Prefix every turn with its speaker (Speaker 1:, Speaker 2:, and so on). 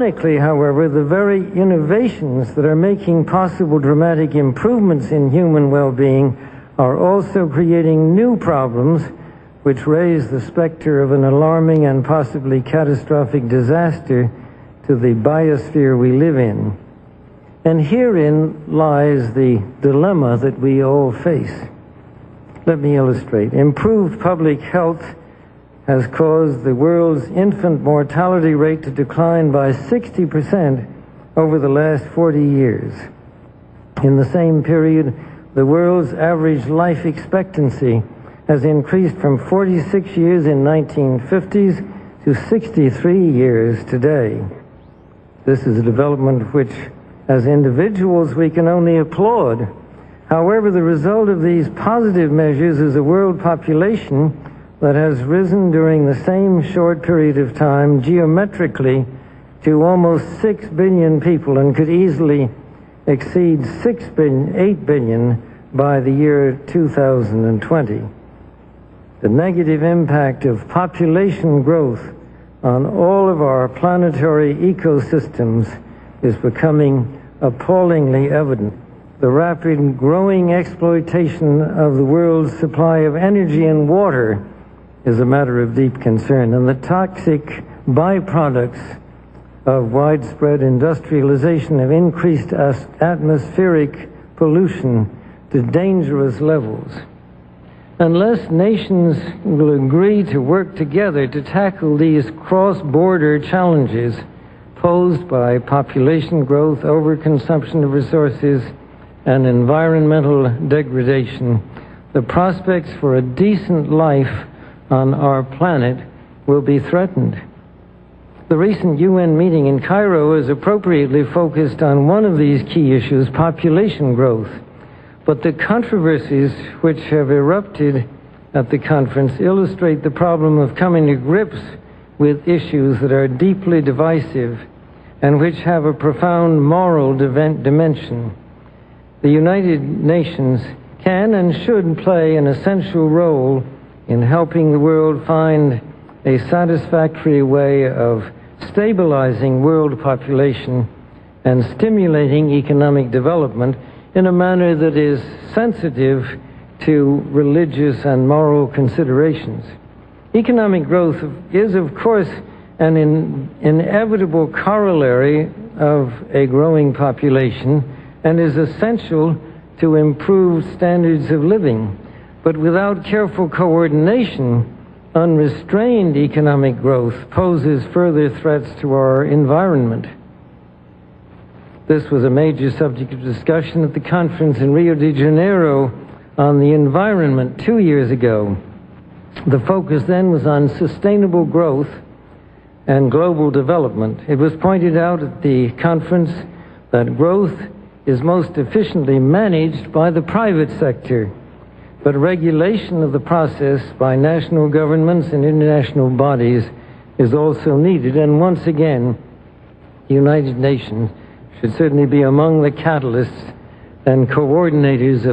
Speaker 1: Ironically, however, the very innovations that are making possible dramatic improvements in human well-being are also creating new problems which raise the specter of an alarming and possibly catastrophic disaster to the biosphere we live in. And herein lies the dilemma that we all face. Let me illustrate. Improved public health has caused the world's infant mortality rate to decline by 60% over the last 40 years. In the same period, the world's average life expectancy has increased from 46 years in 1950s to 63 years today. This is a development which, as individuals, we can only applaud. However, the result of these positive measures is a world population that has risen during the same short period of time geometrically to almost 6 billion people and could easily exceed 8 billion by the year 2020. The negative impact of population growth on all of our planetary ecosystems is becoming appallingly evident. The rapid growing exploitation of the world's supply of energy and water is a matter of deep concern, and the toxic byproducts of widespread industrialization have increased atmospheric pollution to dangerous levels. Unless nations will agree to work together to tackle these cross-border challenges posed by population growth, overconsumption of resources, and environmental degradation, the prospects for a decent life on our planet will be threatened. The recent UN meeting in Cairo is appropriately focused on one of these key issues, population growth. But the controversies which have erupted at the conference illustrate the problem of coming to grips with issues that are deeply divisive and which have a profound moral dimension. The United Nations can and should play an essential role in helping the world find a satisfactory way of stabilizing world population and stimulating economic development in a manner that is sensitive to religious and moral considerations. Economic growth is, of course, an inevitable corollary of a growing population and is essential to improved standards of living. But without careful coordination, unrestrained economic growth poses further threats to our environment. This was a major subject of discussion at the conference in Rio de Janeiro on the environment 2 years ago. The focus then was on sustainable growth and global development. It was pointed out at the conference that growth is most efficiently managed by the private sector, but regulation of the process by national governments and international bodies is also needed. And once again, the United Nations should certainly be among the catalysts and coordinators of